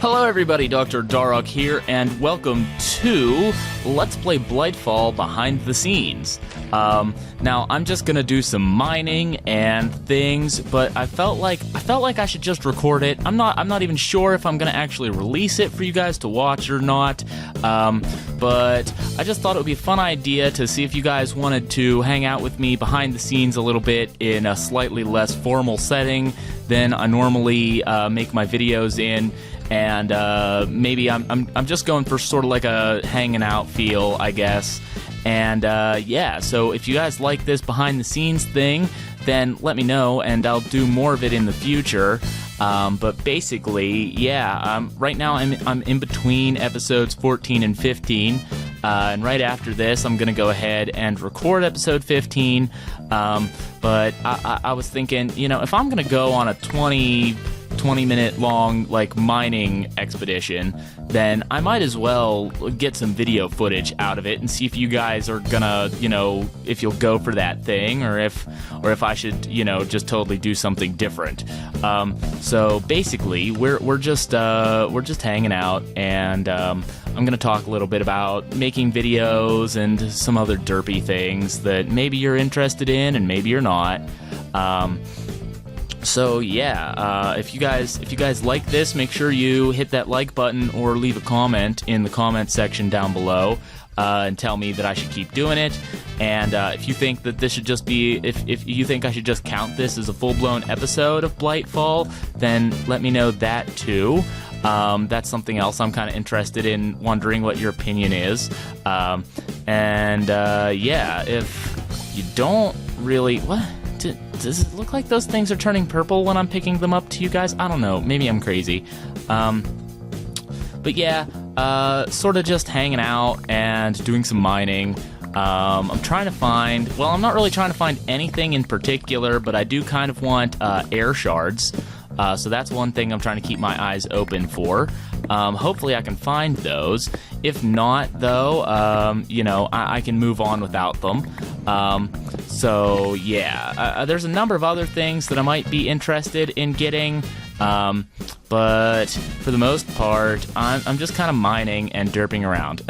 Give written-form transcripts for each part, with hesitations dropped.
Hello everybody, Dr. Darok here, and welcome to Let's Play Blightfall Behind the Scenes. Now I'm just gonna do some mining and things, but I felt like I should just record it. I'm not even sure if I'm gonna actually release it for you guys to watch or not. But I just thought it would be a fun idea to see if you guys wanted to hang out with me behind the scenes a little bit in a slightly less formal setting than I normally make my videos in. And maybe I'm just going for sort of like a hanging out feel, I guess. And yeah, so if you guys like this behind the scenes thing, then let me know and I'll do more of it in the future. But basically, yeah, right now I'm in between episodes 14 and 15. And right after this, I'm going to go ahead and record episode 15. But I was thinking, you know, if I'm going to go on a 20-minute long like mining expedition, then I might as well get some video footage out of it and see if you guys are gonna, you know, if you'll go for that thing, or if I should, you know, just totally do something different. So basically, we're just hanging out, and I'm gonna talk a little bit about making videos and some other derpy things that maybe you're interested in and maybe you're not. So yeah, if you guys like this, make sure you hit that like button or leave a comment in the comment section down below and tell me that I should keep doing it. And if you think that this should just be, if you think I should just count this as a full-blown episode of Blightfall, then let me know that too. That's something else I'm kind of interested in, wondering what your opinion is. And yeah, if you don't really, what? Does it look like those things are turning purple when I'm picking them up to you guys? I don't know. Maybe I'm crazy. But yeah, sort of just hanging out and doing some mining. I'm trying to find... Well, I'm not really trying to find anything in particular, but I do kind of want air shards. So that's one thing I'm trying to keep my eyes open for. Hopefully I can find those. If not, though, you know, I can move on without them. So yeah, there's a number of other things that I might be interested in getting, but for the most part, I'm just kind of mining and derping around.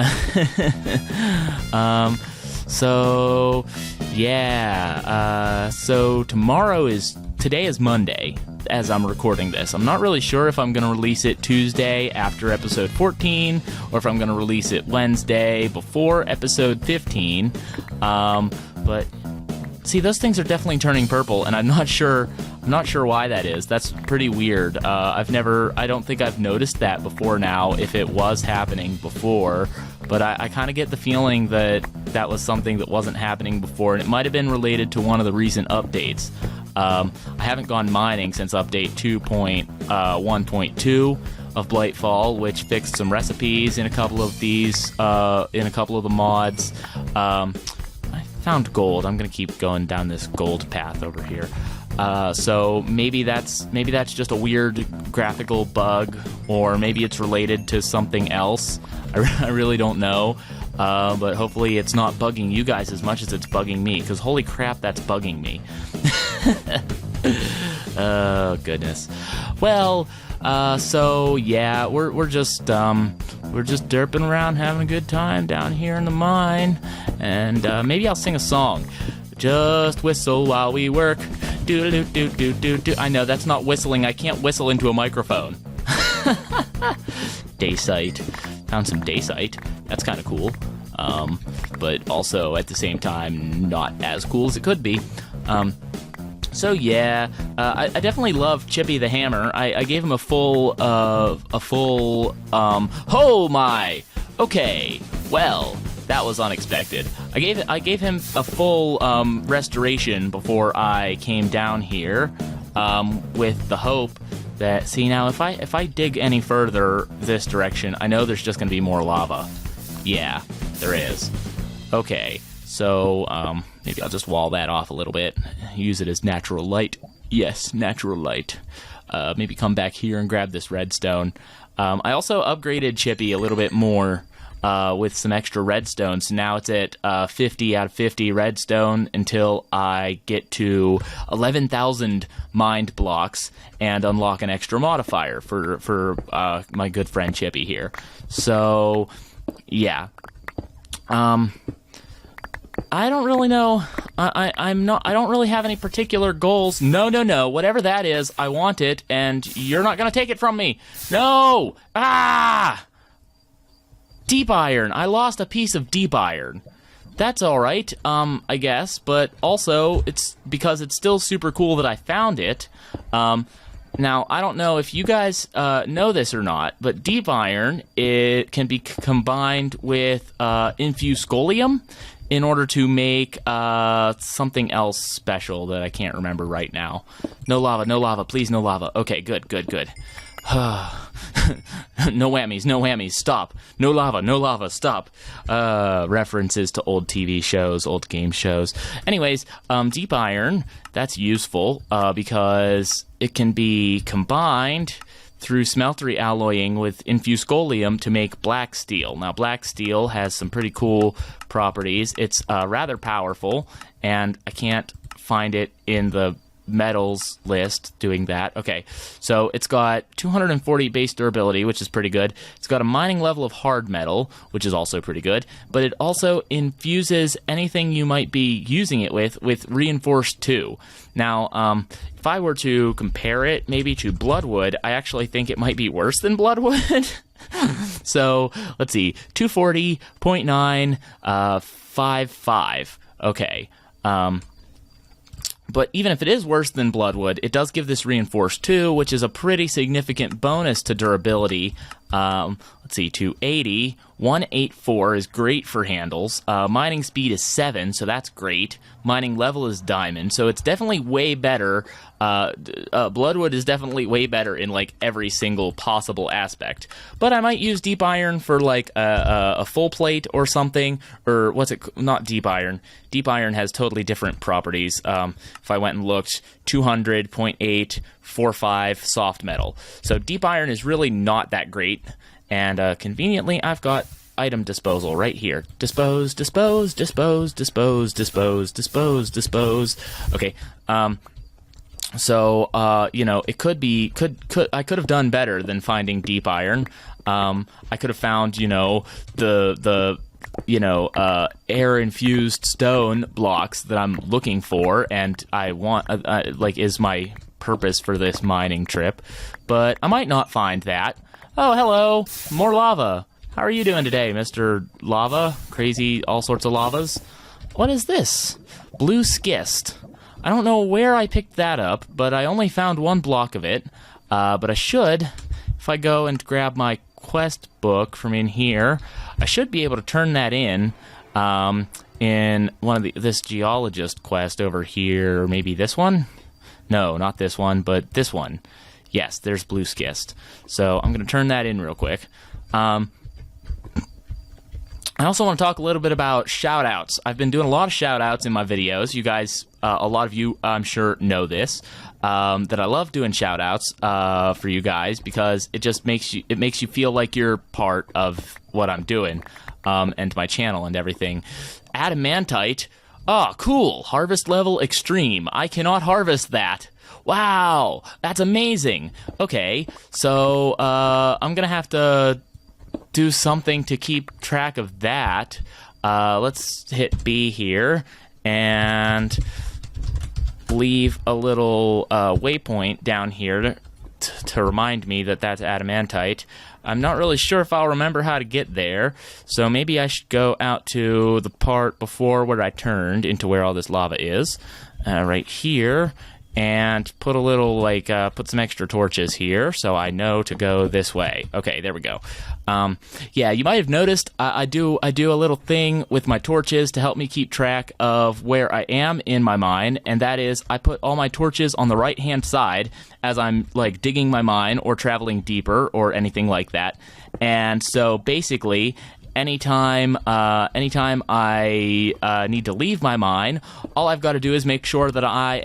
So yeah, so today is Monday as I'm recording this. I'm not really sure if I'm going to release it Tuesday after episode 14 or if I'm going to release it Wednesday before episode 15. But see, those things are definitely turning purple, and I'm not sure why that is. That's pretty weird. I don't think I've noticed that before now, if it was happening before, but I kind of get the feeling that that was something that wasn't happening before, and it might have been related to one of the recent updates. I haven't gone mining since update 2.1.2 of Blightfall, which fixed some recipes in a couple of these, in a couple of the mods. I found gold. I'm gonna keep going down this gold path over here. So maybe that's just a weird graphical bug, or maybe it's related to something else. I really don't know. But hopefully it's not bugging you guys as much as it's bugging me, because holy crap, that's bugging me. Oh goodness. Well, so yeah, we're just derping around, having a good time down here in the mine, and maybe I'll sing a song. Just whistle while we work. Do do do do do do. I know that's not whistling. I can't whistle into a microphone. Daysite. Found some daysite. That's kind of cool. But also at the same time not as cool as it could be. So yeah, I definitely love Chippy the Hammer. I gave him a full, oh my! Okay, well, that was unexpected. I gave him a full, restoration before I came down here, with the hope that, see now, if I dig any further this direction, I know there's just gonna be more lava. Yeah, there is. Okay. So, maybe I'll just wall that off a little bit. Use it as natural light. Yes, natural light. Maybe come back here and grab this redstone. I also upgraded Chippy a little bit more with some extra redstone. So now it's at 50 out of 50 redstone until I get to 11,000 mined blocks and unlock an extra modifier for my good friend Chippy here. So, yeah. I don't really know. I don't really have any particular goals. No. Whatever that is, I want it, and you're not gonna take it from me. No! Ah! Deep iron. I lost a piece of deep iron. That's alright, I guess, but also, it's because it's still super cool that I found it. Now, I don't know if you guys know this or not, but deep iron, it can be combined with infuscolium in order to make something else special that I can't remember right now. No lava, please, no lava. Okay, good. No whammies, stop. No lava, stop. References to old TV shows, old game shows. Anyways, deep iron, that's useful because it can be combined through smeltery alloying with infuscolium to make black steel. Now, black steel has some pretty cool properties. It's rather powerful, and I can't find it in the metals list doing that. Okay, so it's got 240 base durability, which is pretty good. It's got a mining level of hard metal, which is also pretty good, but it also infuses anything you might be using it with reinforced 2. Now, if I were to compare it maybe to Bloodwood, I actually think it might be worse than Bloodwood. So, let's see, 240.955. Okay, but even if it is worse than Bloodwood, it does give this reinforced 2, which is a pretty significant bonus to durability. Let's see, 280. 184 is great for handles. Mining speed is 7, so that's great. Mining level is diamond, so it's definitely way better. Bloodwood is definitely way better in like every single possible aspect. But I might use deep iron for like a full plate or something, or what's it? Not deep iron. Deep iron has totally different properties. If I went and looked, 200.845 soft metal. So deep iron is really not that great. And conveniently, I've got item disposal right here. Dispose. Okay. So you know, it could I could have done better than finding deep iron. I could have found, you know, the air infused stone blocks that I'm looking for, and I want like is my purpose for this mining trip. But I might not find that. Oh, hello. More lava. How are you doing today, Mr. Lava? Crazy, all sorts of lavas. What is this? Blue schist. I don't know where I picked that up, but I only found one block of it. But I should, if I go and grab my quest book from in here, I should be able to turn that in one of this geologist quest over here, or maybe this one? No, not this one, but this one. Yes, there's blue schist. So I'm going to turn that in real quick. I also want to talk a little bit about shoutouts. I've been doing a lot of shoutouts in my videos. You guys, a lot of you, I'm sure, know this. That I love doing shoutouts for you guys because it just makes you feel like you're part of what I'm doing, and my channel and everything. Adamantite. Oh, cool. Harvest level extreme. I cannot harvest that. Wow, that's amazing. Okay, so I'm gonna have to do something to keep track of that. Let's hit B here and leave a little waypoint down here to remind me that that's adamantite. I'm not really sure if I'll remember how to get there, so maybe I should go out to the part before where I turned into where all this lava is, right here. And put a little, like, put some extra torches here so I know to go this way. Okay, there we go. Yeah, you might have noticed I do a little thing with my torches to help me keep track of where I am in my mine, and that is I put all my torches on the right-hand side as I'm, like, digging my mine or traveling deeper or anything like that. And so, basically, anytime I need to leave my mine, all I've got to do is make sure that I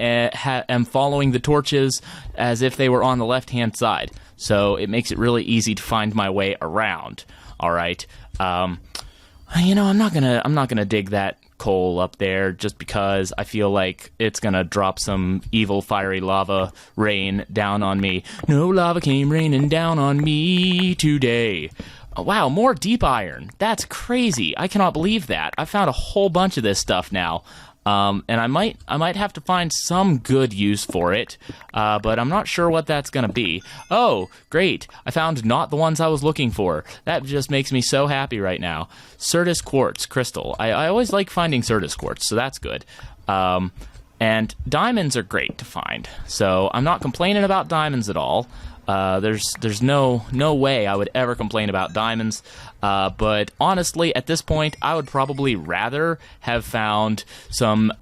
am following the torches as if they were on the left-hand side. so it makes it really easy to find my way around. All right. You know, I'm not gonna dig that coal up there just because I feel like it's gonna drop some evil fiery lava rain down on me. No lava came raining down on me today. Oh, wow, more deep iron. That's crazy. I cannot believe that. I found a whole bunch of this stuff now. And I might have to find some good use for it, but I'm not sure what that's going to be. Oh, great. I found not the ones I was looking for. That just makes me so happy right now. Certus quartz crystal. I always like finding Certus quartz, so that's good. And diamonds are great to find, so I'm not complaining about diamonds at all. There's no way I would ever complain about diamonds, but honestly, at this point, I would probably rather have found some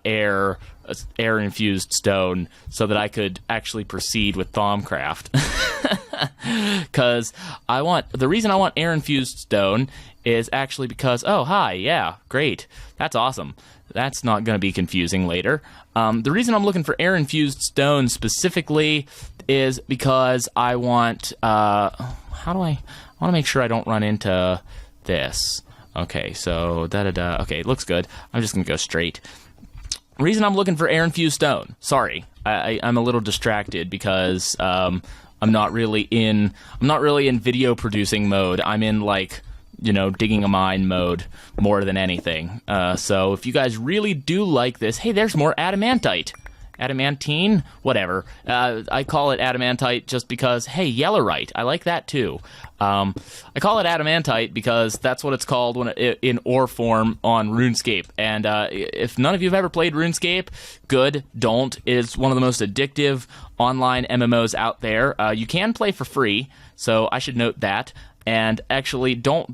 air-infused stone so that I could actually proceed with Thaumcraft. Because the reason I want air-infused stone is actually because, oh, hi, yeah, great, that's awesome. That's not going to be confusing later. The reason I'm looking for air-infused stone specifically is because I want, I want to make sure I don't run into this. Okay, so da-da-da. Okay, looks good. I'm just going to go straight. Reason I'm looking for air-infused stone. Sorry, I'm a little distracted because I'm not really in video producing mode. I'm in, like, you know, digging a mine mode more than anything. So if you guys really do like this, hey, there's more adamantite. Adamantine? Whatever. I call it adamantite just because, hey, yellowite. I like that too. I call it adamantite because that's what it's called when in ore form on RuneScape. And if none of you have ever played RuneScape, good, don't. It's one of the most addictive online MMOs out there. You can play for free, so I should note that. And actually, don't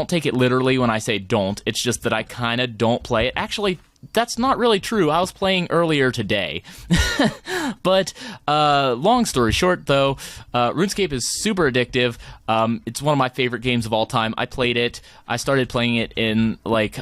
take it literally when I say don't. It's just that I kind of don't play it. Actually, that's not really true. I was playing earlier today. But long story short, though, RuneScape is super addictive. It's one of my favorite games of all time. I started playing it in like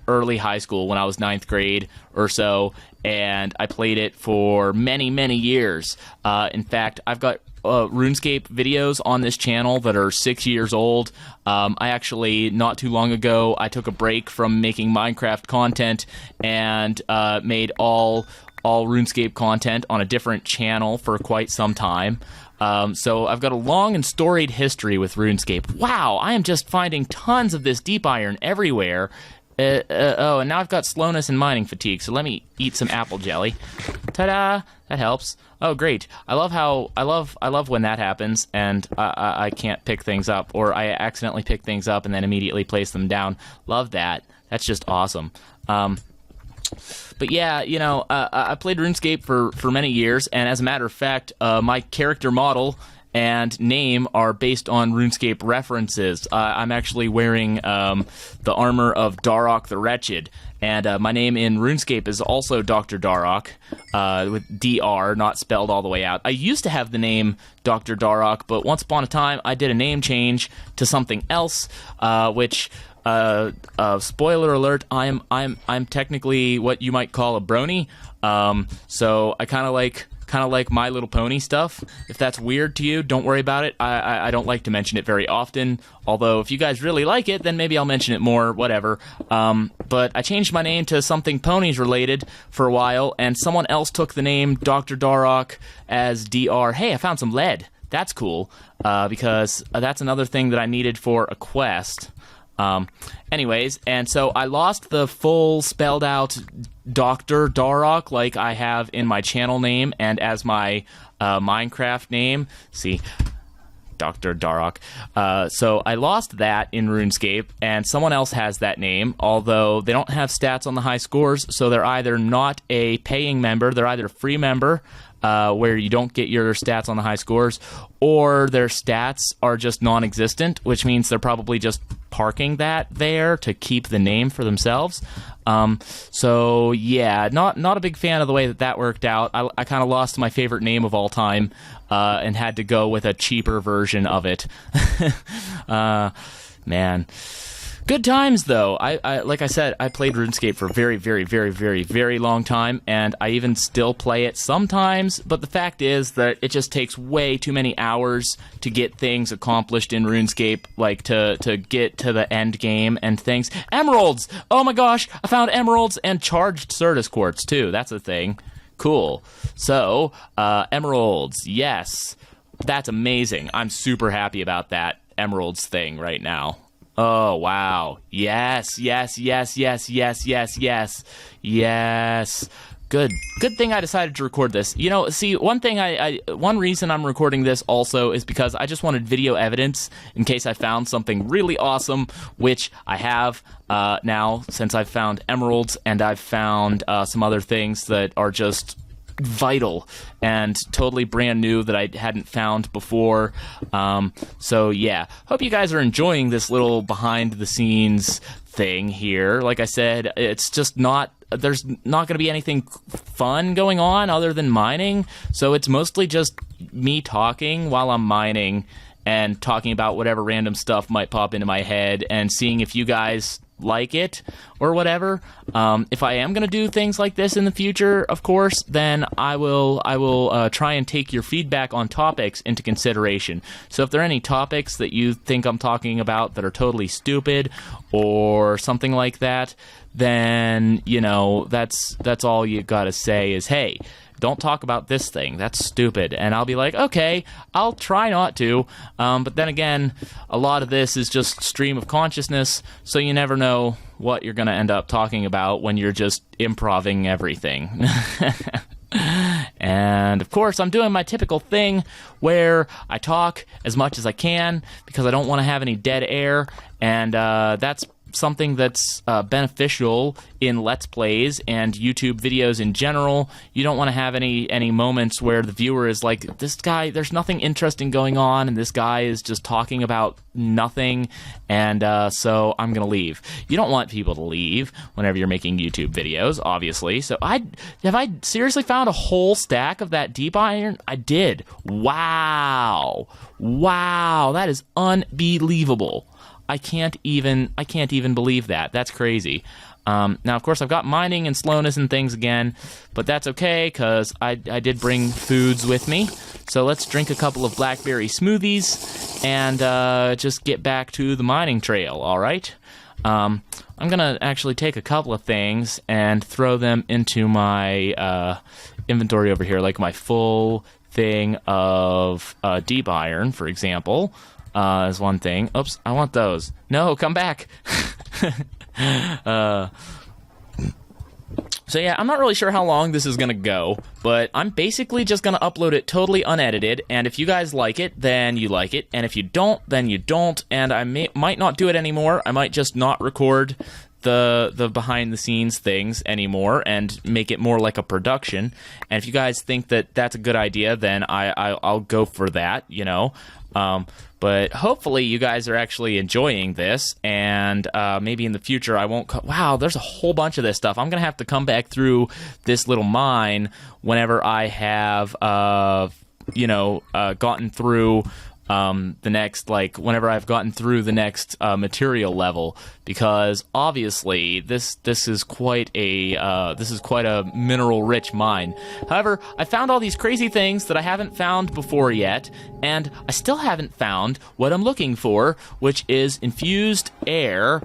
early high school when I was 9th grade or so, and I played it for many, many years. In fact, I've got RuneScape videos on this channel that are 6 years old. I actually, not too long ago, I took a break from making Minecraft content and made all RuneScape content on a different channel for quite some time. So I've got a long and storied history with RuneScape. Wow, I am just finding tons of this deep iron everywhere. Oh, and now I've got slowness and mining fatigue, so let me eat some apple jelly. Ta-da! That helps. Oh, great. I love when that happens, and I can't pick things up, or I accidentally pick things up and then immediately place them down. Love that. That's just awesome. But yeah, you know, I played RuneScape for many years, and as a matter of fact, my character model and name are based on RuneScape references. I'm actually wearing the armor of Darok the Wretched, and my name in RuneScape is also Dr. Darok, with DR, not spelled all the way out. I used to have the name Dr. Darok, but once upon a time I did a name change to something else, which... spoiler alert, I'm technically what you might call a brony. So I kind of like My Little Pony stuff. If that's weird to you, don't worry about it. I don't like to mention it very often. Although if you guys really like it, then maybe I'll mention it more, whatever. But I changed my name to something ponies related for a while, and someone else took the name Dr. Darok as DR. Hey, I found some lead. That's cool, because that's another thing that I needed for a quest. Anyways, and so I lost the full spelled out Dr. Darok like I have in my channel name and as my Minecraft name. See, Dr. Darok. So I lost that in RuneScape, and someone else has that name, although they don't have stats on the high scores, so they're either not a paying member, they're either a free member, where you don't get your stats on the high scores, or their stats are just non-existent, which means they're probably just parking that there to keep the name for themselves. So yeah, not a big fan of the way that worked out. I kind of lost my favorite name of all time, and had to go with a cheaper version of it. Man. Good times, though. I like I said, I played RuneScape for a very, very, very, very, very long time, and I even still play it sometimes, but the fact is that it just takes way too many hours to get things accomplished in RuneScape, like to get to the end game and things. Emeralds! Oh my gosh, I found emeralds and charged Certus quartz, too. That's a thing. Cool. So, emeralds, yes. That's amazing. I'm super happy about that emeralds thing right now. Oh, wow. Yes, yes, yes, yes, yes, yes, yes, yes. Good thing I decided to record this. You know, see, one reason I'm recording this also is because I just wanted video evidence in case I found something really awesome, which I have now since I've found emeralds and I've found some other things that are just vital and totally brand new that I hadn't found before. So yeah, hope you guys are enjoying this little behind the scenes thing here. Like I said, it's just there's not going to be anything fun going on other than mining, so it's mostly just me talking while I'm mining and talking about whatever random stuff might pop into my head and seeing if you guys like it or whatever. If I am going to do things like this in the future, of course, then I will try and take your feedback on topics into consideration. So if there are any topics that you think I'm talking about that are totally stupid or something like that, then, you know, that's all you gotta say is, hey, don't talk about this thing, that's stupid. And I'll be like, okay, I'll try not to. But then again, a lot of this is just stream of consciousness, so you never know what you're going to end up talking about when you're just improvising everything. And of course, I'm doing my typical thing where I talk as much as I can because I don't want to have any dead air, and that's something that's beneficial in Let's Plays and YouTube videos in general. You don't want to have any moments where the viewer is like, this guy, there's nothing interesting going on, and this guy is just talking about nothing, and so I'm gonna leave. You don't want people to leave whenever you're making YouTube videos, obviously. So have I seriously found a whole stack of that deep iron? I did. Wow, that is unbelievable. I can't even believe that. That's crazy. Now, of course, I've got mining and slowness and things again, but that's okay because I did bring foods with me. So let's drink a couple of blackberry smoothies and just get back to the mining trail, all right? I'm going to actually take a couple of things and throw them into my inventory over here, like my full thing of deep iron, for example. Is one thing. Oops, I want those. No, come back. So yeah, I'm not really sure how long this is going to go, but I'm basically just going to upload it totally unedited, and if you guys like it, then you like it, and if you don't, then you don't, and I might not do it anymore. I might just not record the behind the scenes things anymore and make it more like a production. And if you guys think that that's a good idea, then I'll go for that, you know. But hopefully you guys are actually enjoying this, and maybe in the future I won't... Wow, there's a whole bunch of this stuff. I'm going to have to come back through this little mine whenever I have, gotten through the next, like, whenever I've gotten through the next material level, because obviously this is quite a mineral-rich mine. However, I found all these crazy things that I haven't found before yet, and I still haven't found what I'm looking for, which is infused air.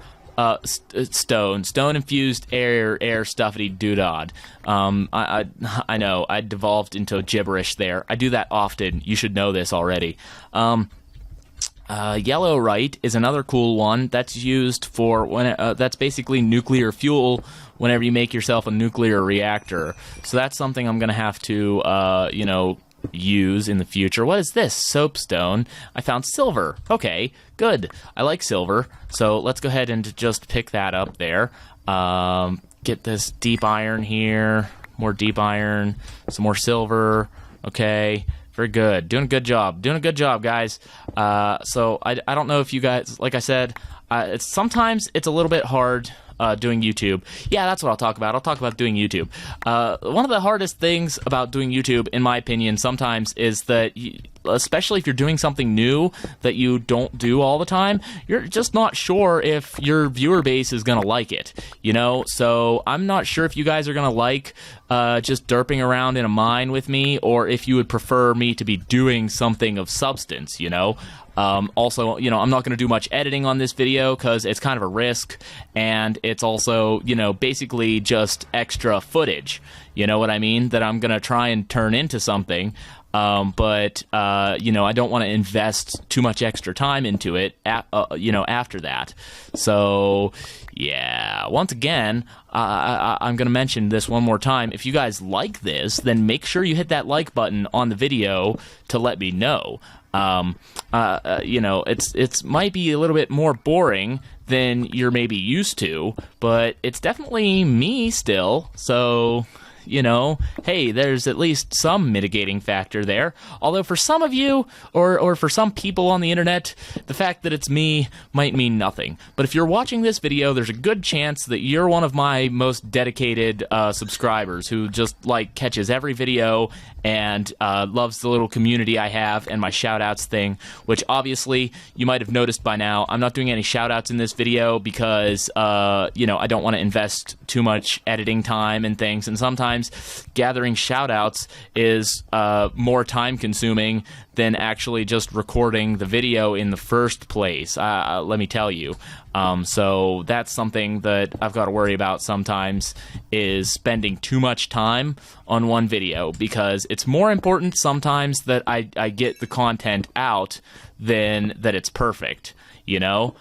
Stone infused air stuffity doodad. I know I devolved into gibberish there. I do that often. You should know this already. Yellowite is another cool one that's used for when that's basically nuclear fuel whenever you make yourself a nuclear reactor. So that's something I'm gonna have to use in the future. What is this? Soapstone. I found silver. Okay, good. I like silver, so let's go ahead and just pick that up there. Get this deep iron here. More deep iron. Some more silver. Okay, very good. Doing a good job. Doing a good job, guys. So I don't know if you guys, like I said, sometimes it's a little bit hard doing YouTube. Yeah, that's what I'll talk about. I'll talk about doing YouTube. One of the hardest things about doing YouTube, in my opinion, sometimes is that especially if you're doing something new that you don't do all the time, you're just not sure if your viewer base is going to like it, you know? So I'm not sure if you guys are going to like just derping around in a mine with me, or if you would prefer me to be doing something of substance, you know? Also, you know, I'm not going to do much editing on this video because it's kind of a risk, and it's also, you know, basically just extra footage, you know what I mean, that I'm going to try and turn into something. But you know, I don't want to invest too much extra time into it, you know, after that. So, yeah, once again, I'm going to mention this one more time. If you guys like this, then make sure you hit that like button on the video to let me know. You know, it's might be a little bit more boring than you're maybe used to, but it's definitely me still, so, you know, hey, there's at least some mitigating factor there. Although for some of you, or for some people on the internet, the fact that it's me might mean nothing. But if you're watching this video, there's a good chance that you're one of my most dedicated subscribers who just, like, catches every video and loves the little community I have and my shoutouts thing, which obviously you might have noticed by now. I'm not doing any shoutouts in this video because, you know, I don't want to invest too much editing time and things, and sometimes gathering shoutouts is more time consuming than actually just recording the video in the first place, let me tell you. So that's something that I've got to worry about sometimes, is spending too much time on one video, because it's more important sometimes that I get the content out than that it's perfect, you know?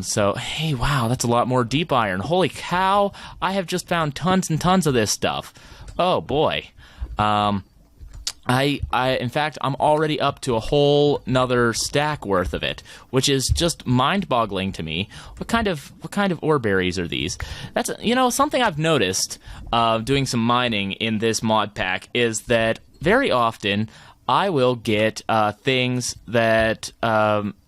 So, hey, wow, that's a lot more deep iron. Holy cow, I have just found tons and tons of this stuff. Oh, boy. In fact, I'm already up to a whole nother stack worth of it, which is just mind-boggling to me. What kind of ore berries are these? That's, you know, something I've noticed doing some mining in this mod pack is that very often I will get things that,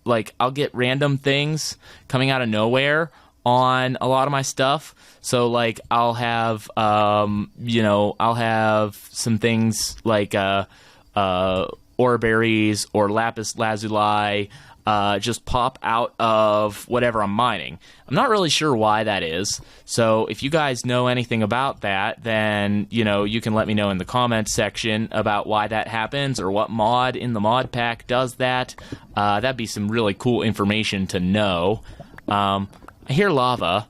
like, I'll get random things coming out of nowhere on a lot of my stuff. So, like, I'll have, you know, I'll have some things like ore berries or lapis lazuli just pop out of whatever I'm mining. I'm not really sure why that is. So if you guys know anything about that, then, you know, you can let me know in the comments section about why that happens, or what mod in the mod pack does that. That'd be some really cool information to know. I hear lava.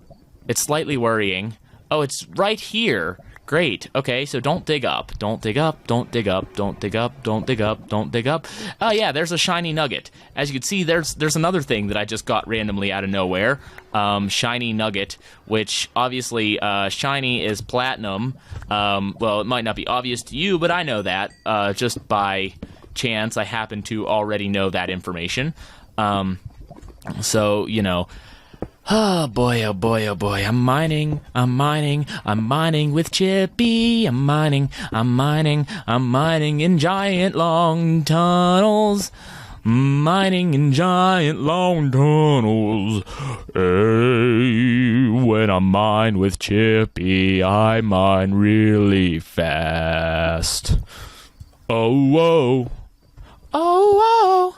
It's slightly worrying. Oh, it's right here. Great. Okay, so don't dig up. Don't dig up. Don't dig up. Don't dig up. Don't dig up. Don't dig up. Oh, yeah, there's a shiny nugget. As you can see, there's another thing that I just got randomly out of nowhere. Shiny nugget, which obviously shiny is platinum. Well, it might not be obvious to you, but I know that. Just by chance, I happen to already know that information. So, you know... Oh boy, oh boy, oh boy, I'm mining with Chippy, I'm mining in giant long tunnels, mining in giant long tunnels. Hey, when I mine with Chippy, I mine really fast. Oh, whoa. Oh, whoa.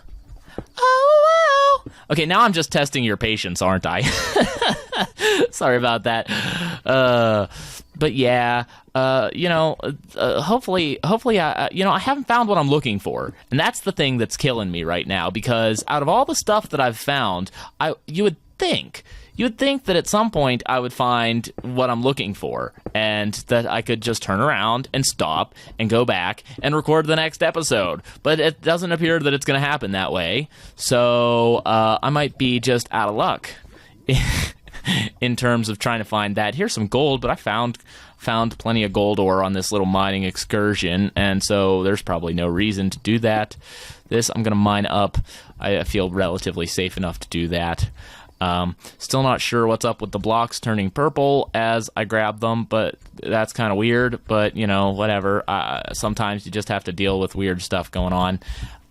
Oh, wow. Okay, now I'm just testing your patience, aren't I? Sorry about that. But yeah, you know, hopefully, you know, I haven't found what I'm looking for, and that's the thing that's killing me right now. Because out of all the stuff that I've found, you would think that at some point I would find what I'm looking for, and that I could just turn around and stop and go back and record the next episode. But it doesn't appear that it's going to happen that way. So I might be just out of luck in terms of trying to find that. Here's some gold, but I found plenty of gold ore on this little mining excursion, and so there's probably no reason to do that. This I'm going to mine up. I feel relatively safe enough to do that. Still not sure what's up with the blocks turning purple as I grab them, but that's kind of weird. But, you know, whatever. Sometimes you just have to deal with weird stuff going on.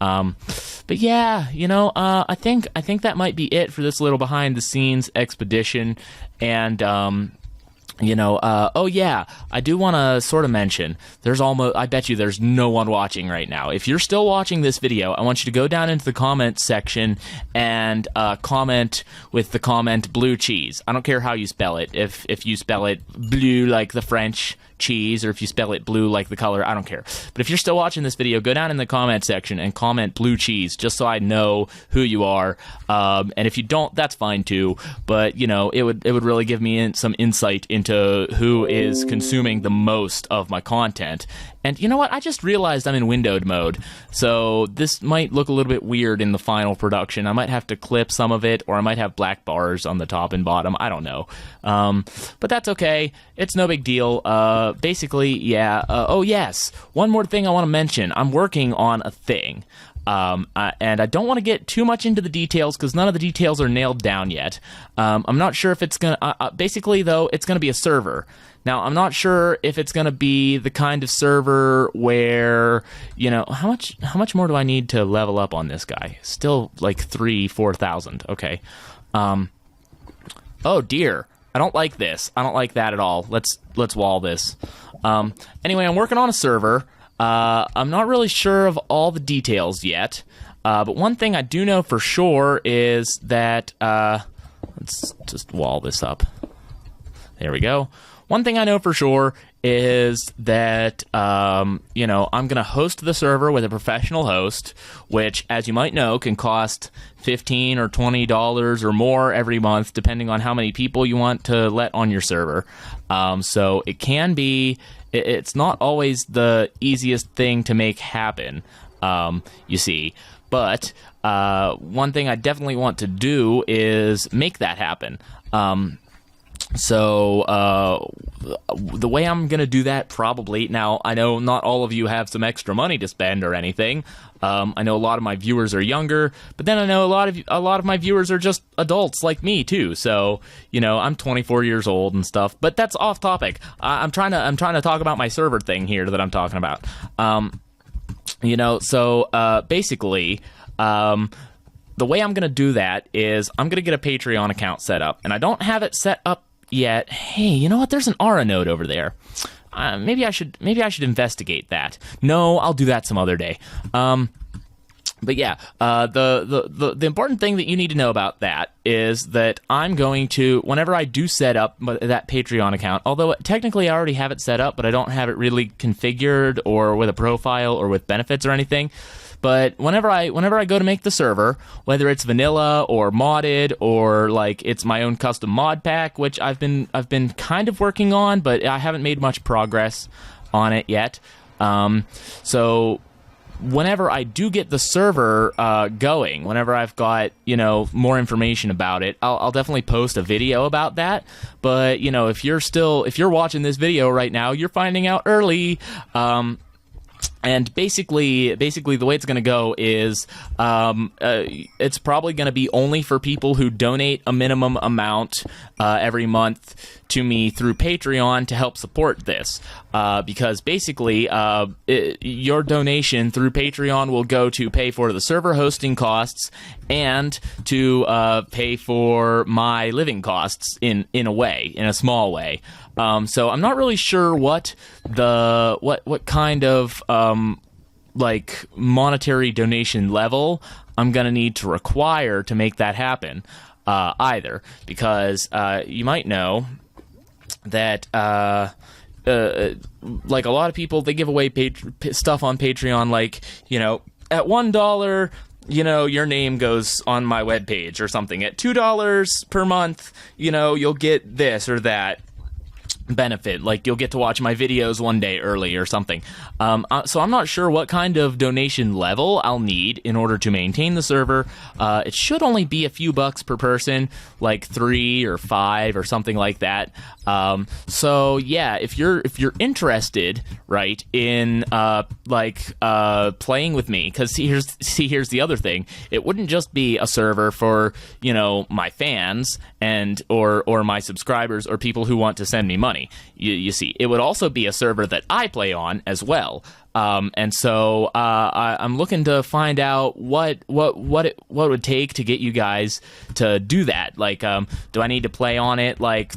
But yeah, you know, I think that might be it for this little behind the scenes expedition. And Oh yeah, I do want to sort of mention, I bet you there's no one watching right now. If you're still watching this video, I want you to go down into the comments section and comment with the comment blue cheese. I don't care how you spell it. If you spell it blue like the French cheese, or if you spell it blue like the color, I don't care. But if you're still watching this video, go down in the comment section and comment blue cheese, just so I know who you are. And if you don't, that's fine too. But it would really give me some insight into who is consuming the most of my content. And you know what? I just realized I'm in windowed mode, so this might look a little bit weird in the final production. I might have to clip some of it, or I might have black bars on the top and bottom. I don't know. But that's okay. It's no big deal. Basically, yeah. Oh, yes. One more thing I want to mention. I'm working on a thing. And I don't want to get too much into the details because none of the details are nailed down yet. I'm not sure if it's going to... basically, though, it's going to be a server. Now, I'm not sure if it's going to be the kind of server where, how much more do I need to level up on this guy? Still like 4,000. Okay. Oh, dear. I don't like this. I don't like that at all. Let's wall this. Anyway, I'm working on a server. I'm not really sure of all the details yet, but one thing I do know for sure is that, let's just wall this up. There we go. One thing I know for sure is that, I'm going to host the server with a professional host, which, as you might know, can cost $15 or $20 or more every month, depending on how many people you want to let on your server. So it can be... It's not always the easiest thing to make happen, you see. But one thing I definitely want to do is make that happen. So the way I'm going to do that, probably... Now, I know not all of you have some extra money to spend or anything. I know a lot of my viewers are younger, but then I know a lot of my viewers are just adults like me too. So, I'm 24 years old and stuff, but that's off topic. I'm trying to talk about my server thing here that I'm talking about. Basically, the way I'm going to do that is I'm going to get a Patreon account set up, and I don't have it set up yet. Hey, you know what? There's an Aura node over there. Maybe I should investigate that. No, I'll do that some other day. But yeah, the important thing that you need to know about that is that I'm going to, whenever I do set up that Patreon account, although technically I already have it set up, but I don't have it really configured or with a profile or with benefits or anything. But whenever I go to make the server, whether it's vanilla or modded or like it's my own custom mod pack, which I've been kind of working on, but I haven't made much progress on it yet. So whenever I do get the server going, whenever I've got more information about it, I'll definitely post a video about that. But if you're watching this video right now, you're finding out early. And basically, the way it's going to go is it's probably going to be only for people who donate a minimum amount every month to me through Patreon to help support this. Because basically, your donation through Patreon will go to pay for the server hosting costs and to pay for my living costs in a small way. So I'm not really sure what kind of like monetary donation level I'm gonna need to require to make that happen either, because you might know that like a lot of people, they give away stuff on Patreon, like at $1 your name goes on my webpage or something. At $2 per month you'll get this or that benefit, like you'll get to watch my videos one day early or something. So I'm not sure what kind of donation level I'll need in order to maintain the server. It should only be a few bucks per person, like 3 or 5 or something like that. So yeah, if you're interested, right, in playing with me, because here's the other thing. It wouldn't just be a server for my fans and or my subscribers or people who want to send me money. You see, it would also be a server that I play on as well. And so I'm looking to find out what it would take to get you guys to do that. Like, do I need to play on it like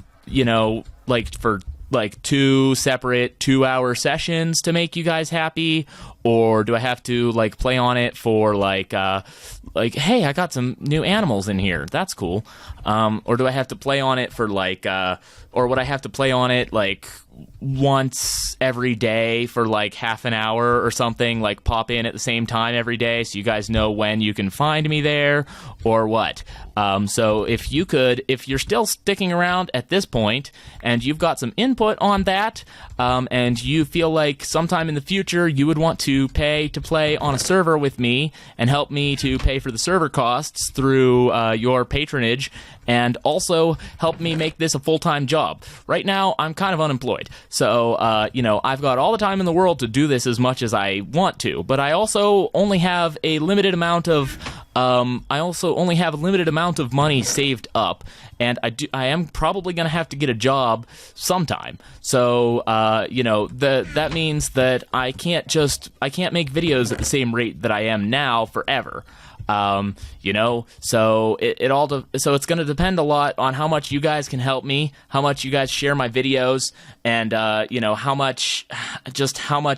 like for like 2 separate 2-hour sessions to make you guys happy, or do I have to like play on it for like hey, I got some new animals in here, that's cool, or do I have to play on it for like or would I have to play on it like once every day for like half an hour or something, like pop in at the same time every day so you guys know when you can find me there, or what? So if you're still sticking around at this point and you've got some input on that, and you feel like sometime in the future you would want to pay to play on a server with me and help me to pay for the server costs through your patronage, and also help me make this a full-time job. Right now, I'm kind of unemployed, so I've got all the time in the world to do this as much as I want to, but I also only have a limited amount of money saved up, and I am probably going to have to get a job sometime. So that means that I can't make videos at the same rate that I am now forever. So it's going to depend a lot on how much you guys can help me, how much you guys share my videos, and how much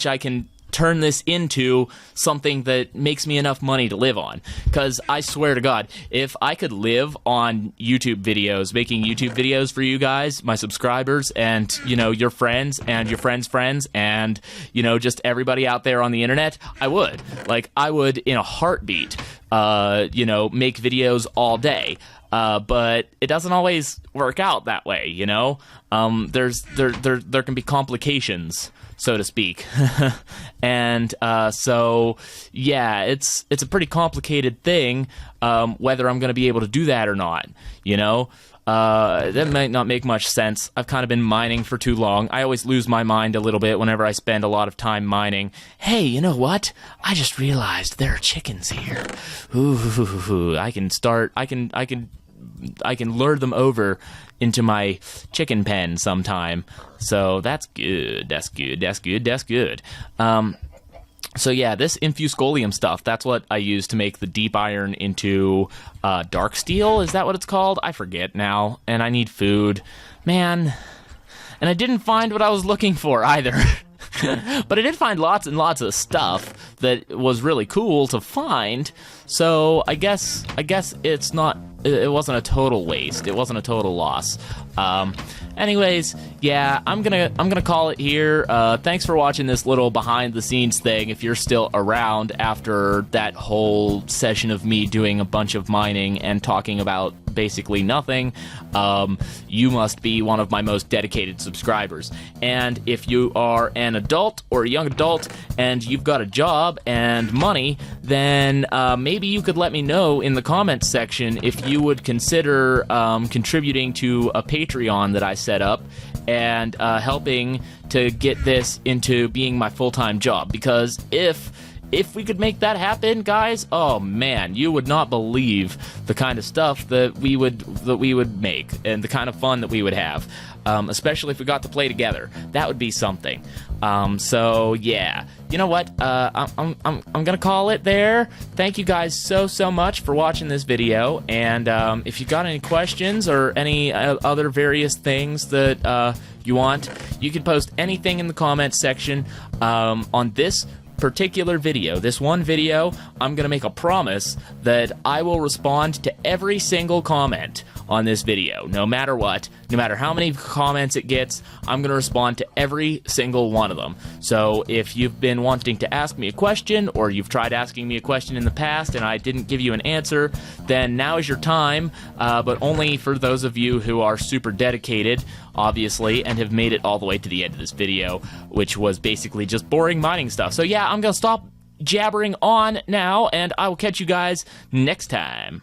I can turn this into something that makes me enough money to live on. Because I swear to God, if I could live on YouTube videos, making YouTube videos for you guys, my subscribers, and your friends and your friends' friends, and just everybody out there on the internet, I would in a heartbeat make videos all day. But it doesn't always work out that way, there can be complications, so to speak. And so yeah, it's a pretty complicated thing, whether I'm going to be able to do that or not. That might not make much sense. I've kind of been mining for too long. I always lose my mind a little bit whenever I spend a lot of time mining. Hey, you know what? I just realized there are chickens here. Ooh, I can lure them over into my chicken pen sometime. So that's good. That's good. So yeah, this infuscolium stuff, that's what I use to make the deep iron into dark steel. Is that what it's called? I forget now. And I need food. Man. And I didn't find what I was looking for either. But I did find lots and lots of stuff that was really cool to find. So I guess it wasn't a total waste. It wasn't a total loss. Anyways, yeah, I'm gonna call it here. Thanks for watching this little behind the scenes thing. If you're still around after that whole session of me doing a bunch of mining and talking about basically nothing, you must be one of my most dedicated subscribers. And if you are an adult or a young adult and you've got a job and money, then maybe you could let me know in the comments section if you would consider contributing to a Patreon that I set up and helping to get this into being my full-time job. Because if we could make that happen, guys, oh man, you would not believe the kind of stuff that we would make and the kind of fun that we would have, especially if we got to play together. That would be something. So yeah, you know what? I'm gonna call it there. Thank you guys so much for watching this video. And if you got any questions or any other various things that you want, you can post anything in the comments section on this particular video. This one video, I'm gonna make a promise that I will respond to every single comment on this video, no matter what, no matter how many comments it gets. I'm gonna respond to every single one of them. So if you've been wanting to ask me a question, or you've tried asking me a question in the past and I didn't give you an answer, then now is your time, but only for those of you who are super dedicated, obviously, and have made it all the way to the end of this video, which was basically just boring mining stuff. So yeah, I'm gonna stop jabbering on now, and I will catch you guys next time.